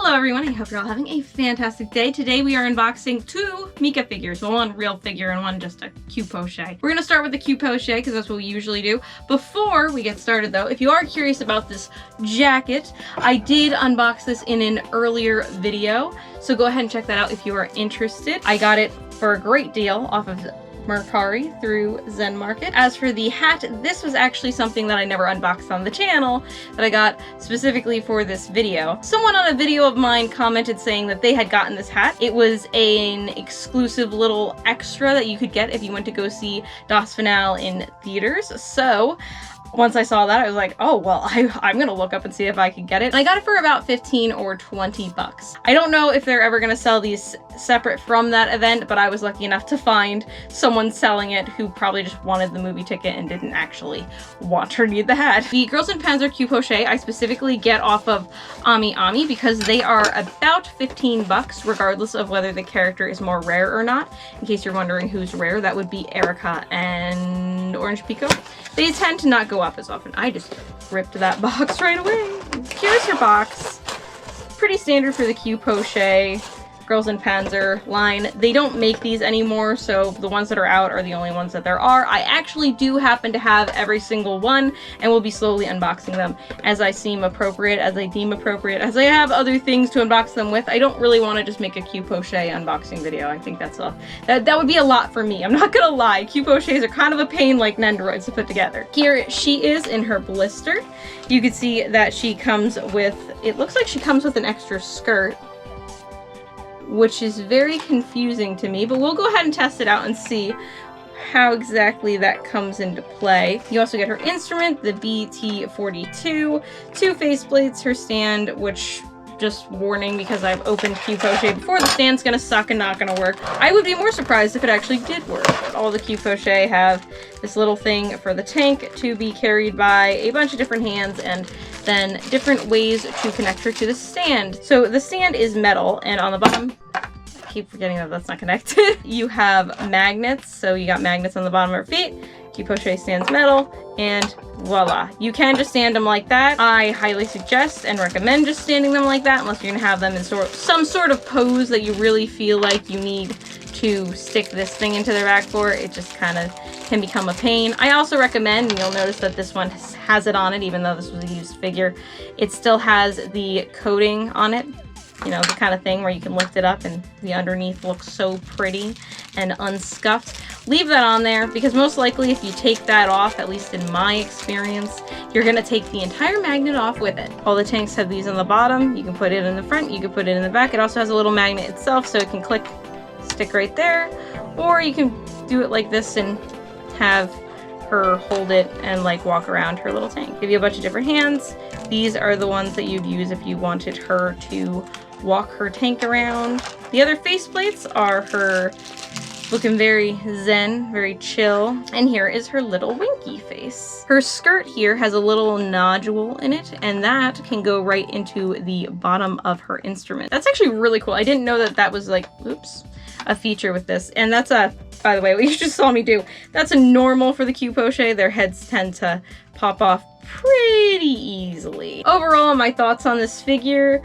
Hello everyone, I hope you're all having a fantastic day. Today we are unboxing two Mika figures. Well, one real figure and one just a Cu-Poche. We're gonna start with the Cu-Poche because that's what we usually do. Before we get started though, if you are curious about this jacket, I did unbox this in an earlier video. So go ahead and check that out if you are interested. I got it for a great deal off of Mercari through Zen Market. As for the hat, this was actually something that I never unboxed on the channel that I got specifically for this video. Someone on a video of mine commented saying that they had gotten this hat. It was an exclusive little extra that you could get if you went to go see Das Finale in theaters. So once I saw that, I was like, oh, well, I'm gonna look up and see if I can get it. And I got it for about 15 or 20 bucks. I don't know if they're ever gonna sell these separate from that event, but I was lucky enough to find someone selling it who probably just wanted the movie ticket and didn't actually want or need the hat. The Und Panzer Q-Poche I specifically get off of Ami because they are about 15 bucks, regardless of whether the character is more rare or not. In case you're wondering who's rare, that would be Erica and Orange Pico. They tend to not go up as often. I just ripped that box right away. Here's her box. Pretty standard for the Q-Poche Girls in Panzer line. They don't make these anymore, so the ones that are out are the only ones that there are. I actually do happen to have every single one, and will be slowly unboxing them as I seem appropriate, as I deem appropriate, as I have other things to unbox them with. I don't really want to just make a Q-Poche unboxing video. I think that would be a lot for me. I'm not gonna lie. Q-Poches are kind of a pain like Nendoroids to put together. Here she is in her blister. You can see that she comes with, it looks like she comes with an extra skirt, which is very confusing to me, but we'll go ahead and test it out and see how exactly that comes into play. You also get her instrument, the BT42, two faceplates, her stand, which, just warning because I've opened Q-Poche before, the stand's gonna suck and not gonna work. I would be more surprised if it actually did work. All the Q-Poche have this little thing for the tank to be carried by a bunch of different hands, and then different ways to connect her to the stand. So the stand is metal, and on the bottom, I keep forgetting that that's not connected. You have magnets, so you got magnets on the bottom of her feet. Q-Poche stands metal, and voila. You can just stand them like that. I highly suggest and recommend just standing them like that, unless you're gonna have them in some sort of pose that you really feel like you need to stick this thing into their back for. It just kind of can become a pain. I also recommend, and you'll notice that this one has it on it, even though this was a used figure, it still has the coating on it. You know, the kind of thing where you can lift it up and the underneath looks so pretty and unscuffed. Leave that on there because most likely if you take that off, at least in my experience, you're gonna take the entire magnet off with it. All the tanks have these on the bottom. You can put it in the front, you can put it in the back. It also has a little magnet itself, so it can click, stick right there, or you can do it like this and have her hold it and like walk around her little tank. Give you a bunch of different hands. These are the ones that you'd use if you wanted her to walk her tank around. The other faceplates are her looking very zen, very chill. And here is her little winky face. Her skirt here has a little nodule in it, and that can go right into the bottom of her instrument. That's actually really cool. I didn't know that that was like, oops, a feature with this. And that's a, by the way, what you just saw me do, that's a normal for the Q-Poche. Their heads tend to pop off pretty easily. Overall, my thoughts on this figure,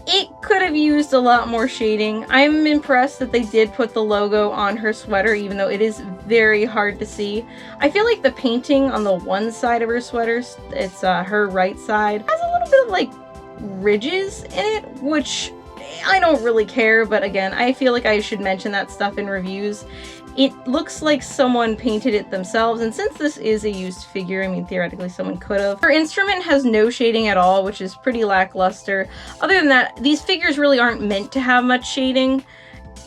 it could have used a lot more shading. I'm impressed that they did put the logo on her sweater, even though it is very hard to see. I feel like the painting on the one side of her sweater, it's her right side, has a little bit of like ridges in it, which I don't really care, but again, I feel like I should mention that stuff in reviews. It looks like someone painted it themselves, and since this is a used figure, I mean, theoretically someone could have. Her instrument has no shading at all, which is pretty lackluster. Other than that, these figures really aren't meant to have much shading,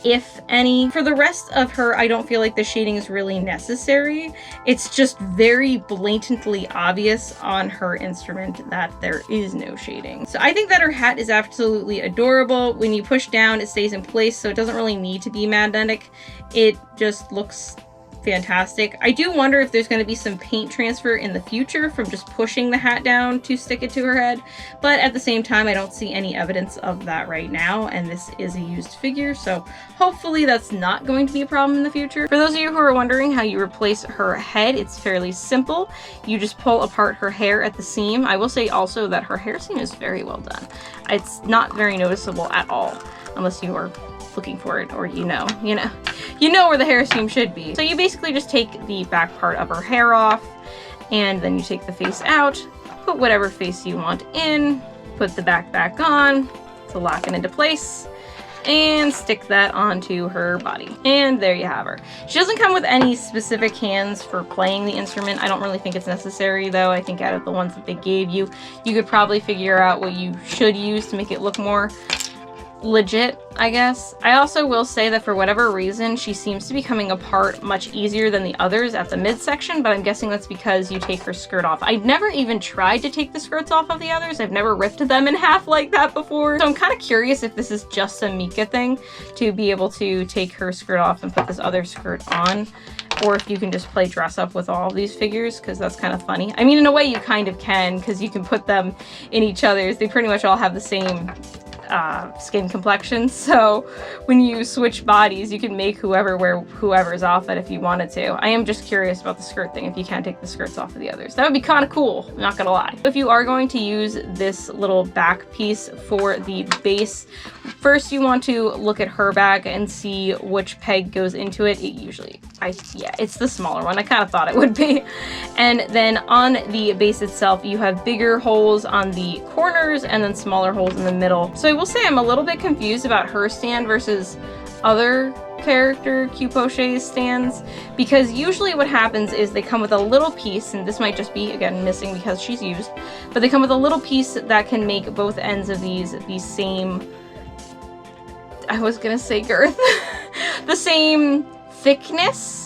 if any. For the rest of her, I don't feel like the shading is really necessary. It's just very blatantly obvious on her instrument that there is no shading. So I think that her hat is absolutely adorable. When you push down, it stays in place, so it doesn't really need to be magnetic. It just looks fantastic. I do wonder if there's going to be some paint transfer in the future from just pushing the hat down to stick it to her head, but at the same time I don't see any evidence of that right now, and this is a used figure, so hopefully that's not going to be a problem in the future. For those of you who are wondering how you replace her head, it's fairly simple. You just pull apart her hair at the seam. I will say also that her hair seam is very well done. It's not very noticeable at all unless you are looking for it, or you know where the hair seam should be. So you basically just take the back part of her hair off, and then you take the face out, put whatever face you want in, put the back on to lock it into place, and stick that onto her body. And there you have her. She doesn't come with any specific hands for playing the instrument. I don't really think it's necessary though. I think out of the ones that they gave you, you could probably figure out what you should use to make it look more legit, I guess. I also will say that for whatever reason, she seems to be coming apart much easier than the others at the midsection, but I'm guessing that's because you take her skirt off. I've never even tried to take the skirts off of the others. I've never ripped them in half like that before. So I'm kind of curious if this is just a Mika thing to be able to take her skirt off and put this other skirt on, or if you can just play dress up with all of these figures, because that's kind of funny. I mean, in a way you kind of can, because you can put them in each other's. They pretty much all have the same skin complexion, so when you switch bodies you can make whoever wear whoever's outfit if you wanted to. I am just curious about the skirt thing, if you can't take the skirts off of the others. That would be kind of cool, I'm not gonna lie. If you are going to use this little back piece for the base, first you want to look at her back and see which peg goes into it. Yeah, it's the smaller one. I kind of thought it would be. And then on the base itself, you have bigger holes on the corners and then smaller holes in the middle. So I will say I'm a little bit confused about her stand versus other character Cu-Poche stands, because usually what happens is they come with a little piece, and this might just be, again, missing because she's used, but they come with a little piece that can make both ends of these the same, I was gonna say girth, the same thickness.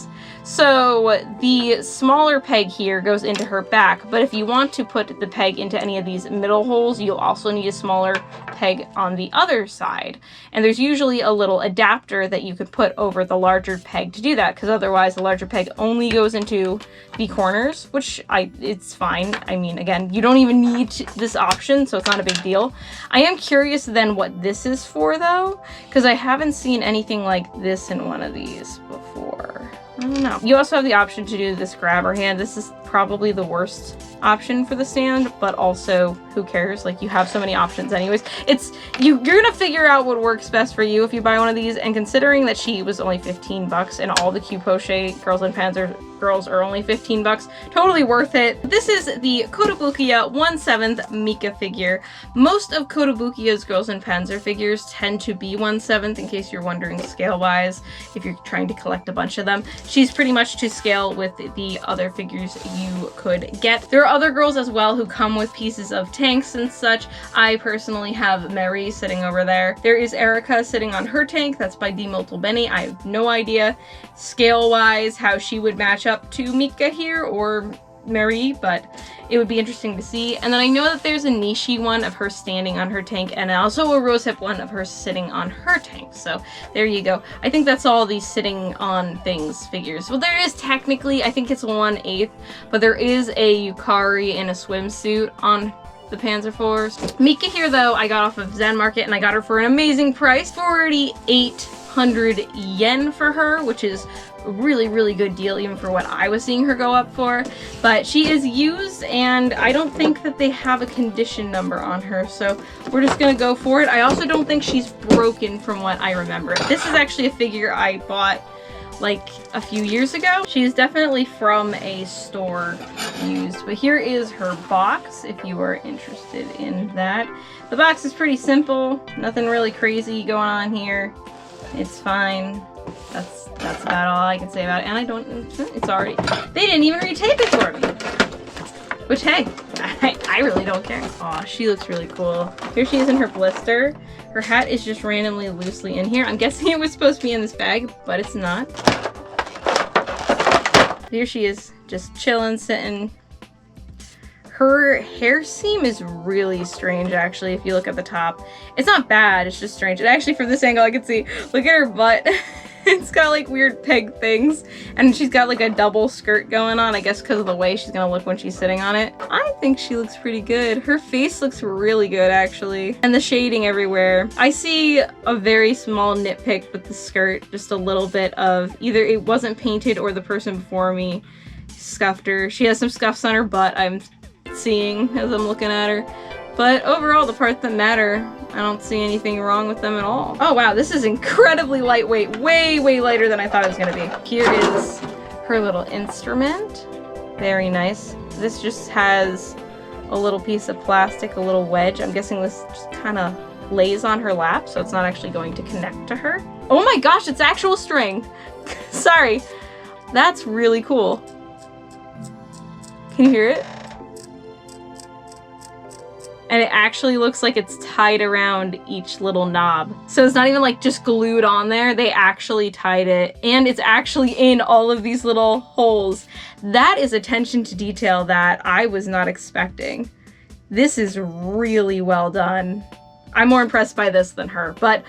So the smaller peg here goes into her back, but if you want to put the peg into any of these middle holes, you'll also need a smaller peg on the other side. And there's usually a little adapter that you could put over the larger peg to do that, because otherwise the larger peg only goes into the corners, which it's fine. I mean, again, you don't even need this option, so it's not a big deal. I am curious then what this is for though, because I haven't seen anything like this in one of these before. I don't know. You also have the option to do this grabber hand. This is probably the worst option for the stand, but also who cares? Like, you have so many options anyways. You're gonna figure out what works best for you if you buy one of these, and considering that she was only 15 bucks and all the Q-Poche girls and Panzer girls are only 15 bucks, totally worth it. This is the Kotobukiya 1/7 Mika figure. Most of Kotobukiya's girls and Panzer figures tend to be 1/7, in case you're wondering scale-wise, if you're trying to collect a bunch of them. She's pretty much to scale with the other figures you could get. There are other girls as well who come with pieces of tanks and such. I personally have Mary sitting over there. There is Erica sitting on her tank. That's by D. Benny. I have no idea scale-wise how she would match up to Mika here or Mary, but it would be interesting to see. And then I know that there's a Nishi one of her standing on her tank, and also a rosehip one of her sitting on her tank. So there you go. I think that's all these sitting on things figures. Well, there is technically, I think it's 1/8, but there is a Yukari in a swimsuit on the Panzer Force. Mika here though, I got off of Zen Market, and I got her for an amazing price, 4,800 yen for her, which is a really, really good deal even for what I was seeing her go up for. But she is used, and I don't think that they have a condition number on her, so we're just gonna go for it. I also don't think she's broken from what I remember. This is actually a figure I bought like a few years ago. She's definitely from a store used, but here is her box if you are interested in that. The box is pretty simple, nothing really crazy going on here. It's fine. That's about all I can say about it. And it's already, they didn't even retape it for me. Which, hey, I really don't care. Aw, she looks really cool. Here she is in her blister. Her hat is just randomly loosely in here. I'm guessing it was supposed to be in this bag, but it's not. Here she is, just chilling, sitting. Her hair seam is really strange, actually, if you look at the top. It's not bad, it's just strange. And actually, from this angle, I can see, look at her butt. It's got like weird peg things, and she's got like a double skirt going on, I guess because of the way she's gonna look when she's sitting on it. I think she looks pretty good. Her face looks really good actually, and the shading everywhere. I see a very small nitpick with the skirt, just a little bit of either it wasn't painted or the person before me scuffed her. She has some scuffs on her butt I'm seeing as I'm looking at her. But overall, the parts that matter, I don't see anything wrong with them at all. Oh wow, this is incredibly lightweight, way lighter than I thought it was gonna be. Here is her little instrument. Very nice. This just has a little piece of plastic, a little wedge. I'm guessing this just kind of lays on her lap, so it's not actually going to connect to her. Oh my gosh, it's actual string. Sorry. That's really cool. Can you hear it? And it actually looks like it's tied around each little knob. So it's not even like just glued on there, they actually tied it, and it's actually in all of these little holes. That is attention to detail that I was not expecting. This is really well done. I'm more impressed by this than her, but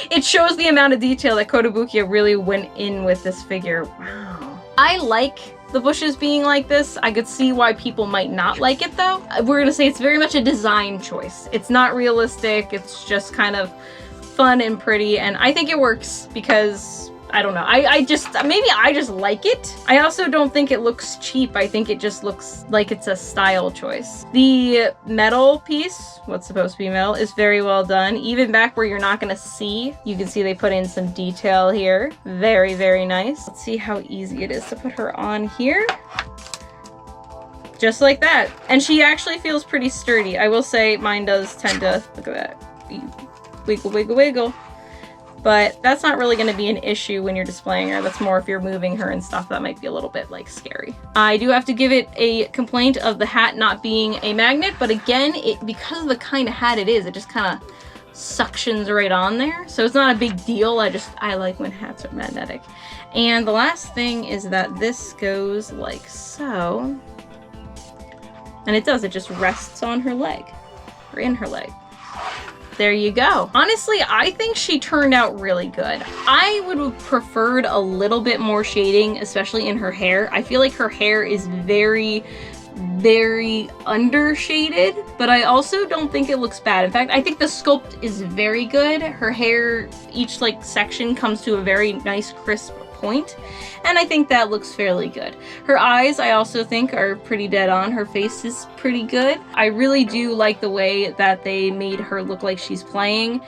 it shows the amount of detail that Kotobukiya really went in with this figure. Wow. I like the bushes being like this. I could see why people might not like it though. We're gonna say it's very much a design choice. It's not realistic, it's just kind of fun and pretty, and I think it works because, I don't know, maybe I just like it. I also don't think it looks cheap. I think it just looks like it's a style choice. The metal piece, what's supposed to be metal, is very well done. Even back where you're not gonna see, you can see they put in some detail here. Very nice. Let's see how easy it is to put her on here. Just like that. And she actually feels pretty sturdy. I will say mine does tend to, look at that, wiggle. But that's not really going to be an issue when you're displaying her. That's more if you're moving her and stuff, that might be a little bit like scary. I do have to give it a complaint of the hat not being a magnet, but again, because of the kind of hat it is, it just kind of suctions right on there. So it's not a big deal. I like when hats are magnetic. And the last thing is that this goes like so. And it does, it just rests on her leg, or in her leg. There you go. Honestly, I think she turned out really good. I would have preferred a little bit more shading, especially in her hair. I feel like her hair is very undershaded, but I also don't think it looks bad. In fact, I think the sculpt is very good. Her hair, each like section comes to a very nice crisp point, and I think that looks fairly good. Her eyes, I also think, are pretty dead on. Her face is pretty good. I really do like the way that they made her look like she's playing.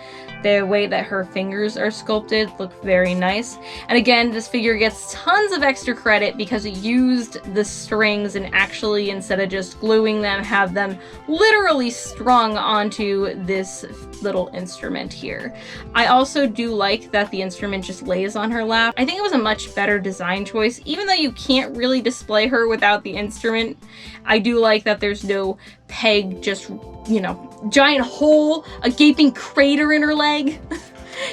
The way that her fingers are sculpted look very nice. And again, this figure gets tons of extra credit because it used the strings and actually, instead of just gluing them, have them literally strung onto this little instrument here. I also do like that the instrument just lays on her lap. I think it was a much better design choice. Even though you can't really display her without the instrument, I do like that there's no peg, just, you know, giant hole, a gaping crater in her leg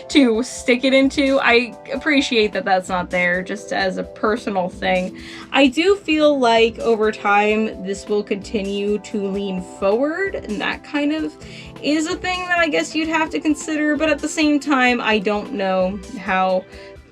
to stick it into. I appreciate that that's not there, just as a personal thing. I do feel like over time this will continue to lean forward, and that kind of is a thing that I guess you'd have to consider, but at the same time, I don't know how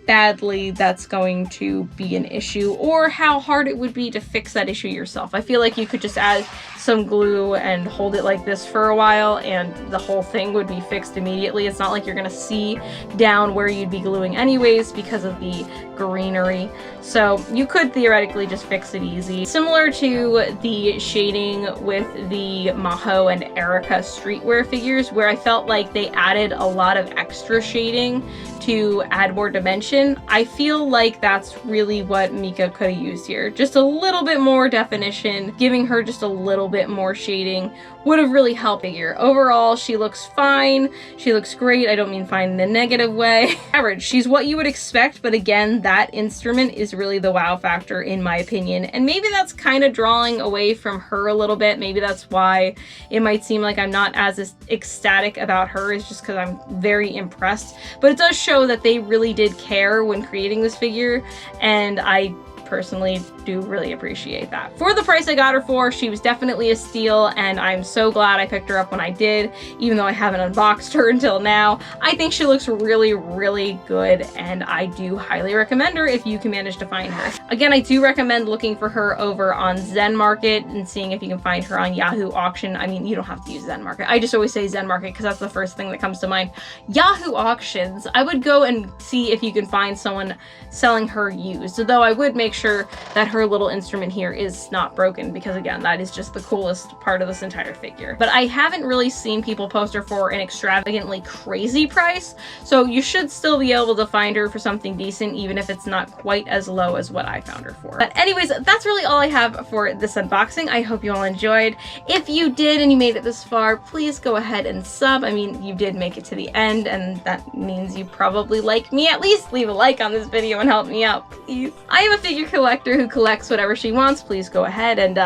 badly that's going to be an issue or how hard it would be to fix that issue yourself. I feel like you could just add some glue and hold it like this for a while and the whole thing would be fixed immediately. It's not like you're gonna see down where you'd be gluing anyways because of the greenery. So you could theoretically just fix it easy. Similar to the shading with the Maho and Erica streetwear figures, where I felt like they added a lot of extra shading to add more dimension. I feel like that's really what Mika could have used here. Just a little bit more definition, giving her just a little bit more shading would have really helped figure. Overall, she looks fine. She looks great. I don't mean fine in a negative way. Average. She's what you would expect, but again, that instrument is really the wow factor in my opinion. And maybe that's kind of drawing away from her a little bit. Maybe that's why it might seem like I'm not as ecstatic about her, is just because I'm very impressed. But it does show that they really did care when creating this figure, and I personally do really appreciate that. For the price I got her for, she was definitely a steal, and I'm so glad I picked her up when I did, even though I haven't unboxed her until now. I think she looks really, really good, and I do highly recommend her if you can manage to find her. Again, I do recommend looking for her over on Zen Market and seeing if you can find her on Yahoo Auction. I mean, you don't have to use Zen Market. I just always say Zen Market because that's the first thing that comes to mind. Yahoo Auctions, I would go and see if you can find someone selling her used, though I would make sure that her little instrument here is not broken, because again, that is just the coolest part of this entire figure. But I haven't really seen people post her for an extravagantly crazy price, so you should still be able to find her for something decent, even if it's not quite as low as what I found her for. But anyways, that's really all I have for this unboxing. I hope you all enjoyed. If you did and you made it this far, please go ahead and sub. I mean, you did make it to the end, and that means you probably like me. At least leave a like on this video and help me out, please. I am a figure collector who collects whatever she wants. Please go ahead and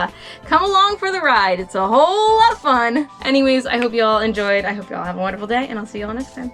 come along for the ride. It's a whole lot of fun. Anyways, I hope you all enjoyed. I hope you all have a wonderful day, and I'll see you all next time.